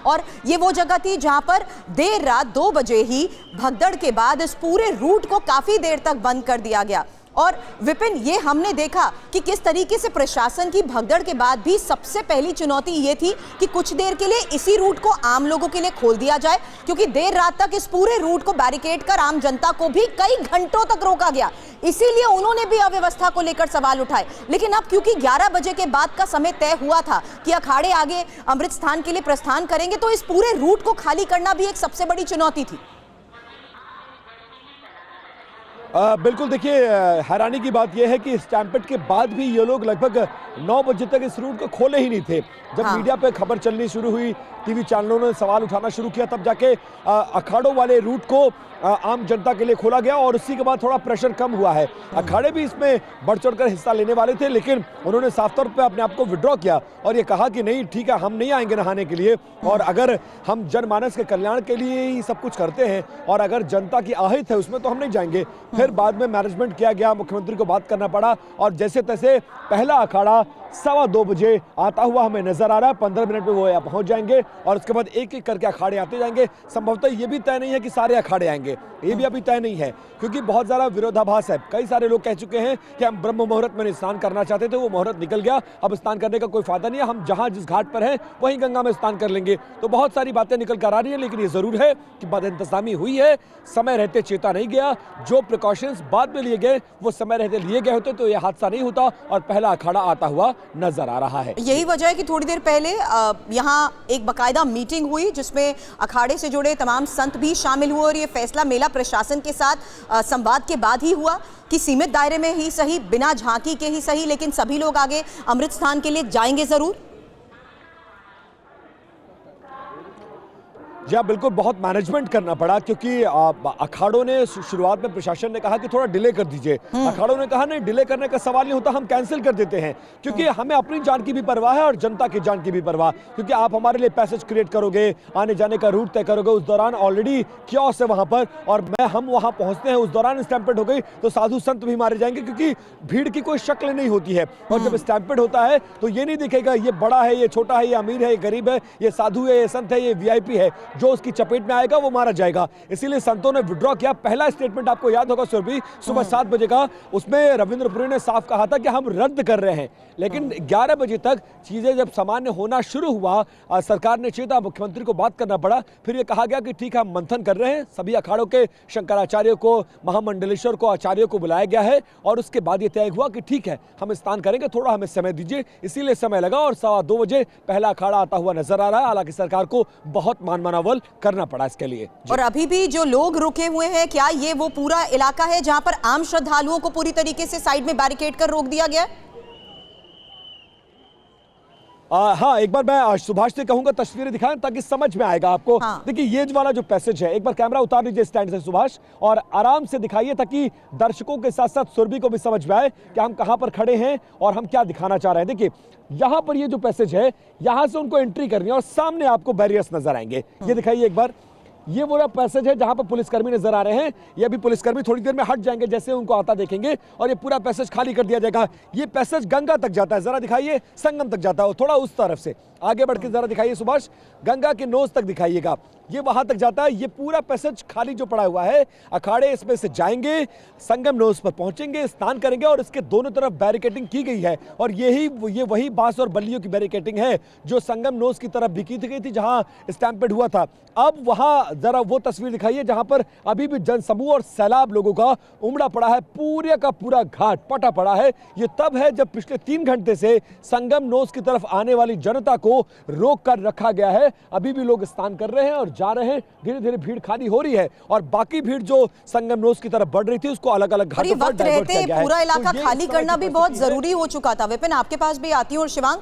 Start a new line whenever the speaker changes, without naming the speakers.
और ये वो जगह थी जहां पर देर रात 2 बजे ही भगदड़ के बाद इस पूरे रूट को काफी देर तक बंद कर दिया गया। और विपिन, ये हमने देखा कि किस तरीके से प्रशासन की भगदड़ के बाद भी सबसे पहली चुनौती ये थी कि कुछ देर के लिए इसी रूट को आम लोगों के लिए खोल दिया जाए, क्योंकि देर रात तक इस पूरे रूट को बैरिकेड कर आम जनता को भी कई घंटों तक रोका गया। इसीलिए उन्होंने भी अव्यवस्था को लेकर सवाल उठाए। लेकिन अब क्योंकि 11 बजे के बाद का समय तय हुआ था कि अखाड़े आगे अमृत स्थान के लिए प्रस्थान करेंगे, तो इस पूरे रूट को खाली करना भी एक सबसे बड़ी चुनौती थी।
बिल्कुल, देखिए, हैरानी की बात यह है कि स्टैम्पेड के बाद भी ये लोग लगभग 9 बजे तक इस रूट को खोले ही नहीं थे। जब मीडिया पे खबर चलनी शुरू हुई, टीवी चैनलों ने सवाल उठाना शुरू किया, तब जाके अखाड़ों वाले रूट को आम जनता के लिए खोला गया और उसी के बाद थोड़ा प्रेशर कम हुआ है। अखाड़े भी इसमें बढ़ चढ़कर हिस्सा लेने वाले थे, लेकिन उन्होंने साफ तौर पे अपने आप को विड्रॉ किया और ये कहा कि नहीं, ठीक है, हम नहीं आएंगे नहाने के लिए, और अगर हम जनमानस के कल्याण के लिए ही सब कुछ करते हैं और अगर जनता की आहित है उसमें तो हम नहीं जाएंगे। फिर बाद में मैनेजमेंट किया गया, मुख्यमंत्री को बात करना पड़ा और जैसे तैसे पहला अखाड़ा 2:15 बजे आता हुआ हमें नजर आ रहा है। 15 मिनट में वो यहाँ पहुंच जाएंगे और उसके बाद एक एक करके अखाड़े आते जाएंगे। संभवतः ये भी तय नहीं है कि सारे अखाड़े आएंगे, ये भी अभी तय नहीं है, क्योंकि बहुत ज्यादा विरोधाभास है। कई सारे लोग कह चुके हैं कि हम ब्रह्म मुहूर्त में स्नान करना चाहते थे, वो मुहूर्त निकल गया, अब स्नान करने का कोई फायदा नहीं है, हम जहां जिस घाट पर हैं वहीं गंगा में स्नान कर लेंगे। तो बहुत सारी बातें निकल कर आ रही है, लेकिन ये जरूर है कि बदइंतजामी हुई है, समय रहते चेता नहीं गया। जो प्रिकॉशंस बाद में लिए गए वो समय रहते लिए गए होते तो ये हादसा नहीं होता और पहला अखाड़ा आता हुआ नजर आ रहा है।
यही वजह है कि थोड़ी देर पहले यहाँ एक बकायदा मीटिंग हुई जिसमें अखाड़े से जुड़े तमाम संत भी शामिल हुए और ये फैसला मेला प्रशासन के साथ संवाद के बाद ही हुआ कि सीमित दायरे में ही सही, बिना झांकी के ही सही, लेकिन सभी लोग आगे अमृत स्थान के लिए जाएंगे जरूर।
जी हाँ, बिल्कुल, बहुत मैनेजमेंट करना पड़ा, क्योंकि अखाड़ों ने शुरुआत में प्रशासन ने कहा कि थोड़ा डिले कर दीजिए। अखाड़ों ने कहा नहीं, डिले करने का सवाल नहीं होता, हम कैंसिल कर देते हैं, क्योंकि हमें अपनी जान की भी परवाह है और जनता की जान की भी परवाह, क्योंकि आप हमारे लिए पैसेज क्रिएट करोगे, आने जाने का रूट तय करोगे, उस दौरान ऑलरेडी क्योस है वहां पर, और हम वहां पहुंचते हैं, उस दौरान स्टैम्पेड हो गई तो साधु संत भी मारे जाएंगे, क्योंकि भीड़ की कोई शक्ल नहीं होती है। और जब स्टैम्पेड होता है तो ये नहीं दिखेगा ये बड़ा है, ये छोटा है, ये अमीर है, ये गरीब है, ये साधु है, ये संत है, ये वीआईपी है, जो उसकी चपेट में आएगा वो मारा जाएगा। इसीलिए संतों ने विड्रॉ किया। पहला स्टेटमेंट आपको याद होगा सुरभि, सुबह 7 बजे का, उसमें रविंद्रपुरी ने साफ कहा था कि हम रद्द कर रहे हैं, लेकिन 11 बजे तक चीजें जब सामान्य होना शुरू हुआ, सरकार ने चेता, मुख्यमंत्री को बात करना पड़ा, फिर ये कहा गया कि ठीक है, हम मंथन कर रहे हैं, सभी अखाड़ों के शंकराचार्यों को, महामंडलेश्वर को, आचार्यों को बुलाया गया है और उसके बाद ये तय हुआ कि ठीक है, हम स्नान करेंगे, थोड़ा हमें समय दीजिए। इसीलिए समय लगा और 2:15 बजे पहला अखाड़ा आता हुआ नजर आ रहा है। हालांकि सरकार को बहुत मानमनावल करना पड़ा इसके लिए।
और अभी भी जो लोग रुके हुए हैं, क्या ये वो पूरा इलाका है जहां पर आम श्रद्धालुओं को पूरी तरीके से साइड में बैरिकेड कर रोक दिया गया?
हाँ, एक बार मैं सुभाष से कहूंगा तस्वीरें दिखाएं ताकि समझ में आएगा आपको।
हाँ।
देखिए, ये वाला जो पैसेज है, एक बार कैमरा उतार लीजिए स्टैंड से सुभाष, और आराम से दिखाइए ताकि दर्शकों के साथ साथ सुरभि को भी समझ में आए कि हम कहां पर खड़े हैं और हम क्या दिखाना चाह रहे हैं। देखिए, यहां पर ये जो पैसेज है, यहां से उनको एंट्री करनी है और सामने आपको बैरियर्स नजर आएंगे। ये दिखाइए एक बार, ये वो पैसेज है जहां पर पुलिसकर्मी नजर आ रहे हैं। ये भी पुलिसकर्मी थोड़ी देर में हट जाएंगे जैसे उनको आता देखेंगे और ये पूरा पैसेज खाली कर दिया जाएगा। ये पैसेज गंगा तक जाता है, जरा दिखाइए, संगम तक जाता है, थोड़ा उस तरफ से आगे बढ़ के जरा दिखाइए सुभाष, गंगा के नोज तक दिखाइएगा, ये वहां तक जाता है। ये पूरा पैसेज खाली जो पड़ा हुआ है, अखाड़े इसमें से जाएंगे, संगम नोज पर पहुंचेंगे, स्नान करेंगे और इसके दोनों तरफ बैरिकेडिंग की गई है। और ये वही बांस और बल्लियों की बैरिकेडिंग है जो संगम नोज की तरफ भी की गई थी जहां स्टैम्पेड हुआ था। अब वहां जरा वो तस्वीर दिखाइए जहां पर अभी भी जनसमूह और सैलाब लोगों का उमड़ा पड़ा है, पूरे का पूरा घाट पटा पड़ा है। ये तब है जब पिछले 3 घंटे से संगम नोज की तरफ आने वाली जनता को रोक कर रखा गया है। अभी भी लोग स्नान कर रहे हैं और जा रहे हैं, धीरे धीरे भीड़ खाली हो रही है और बाकी भीड़ जो संगम नोज की तरफ बढ़ रही थी उसको अलग अलग घाटों पर डाइवर्ट किया गया है।
पूरा इलाका खाली करना भी बहुत जरूरी हो चुका था। विपिन, आपके पास भी आती हूँ और शिवांग,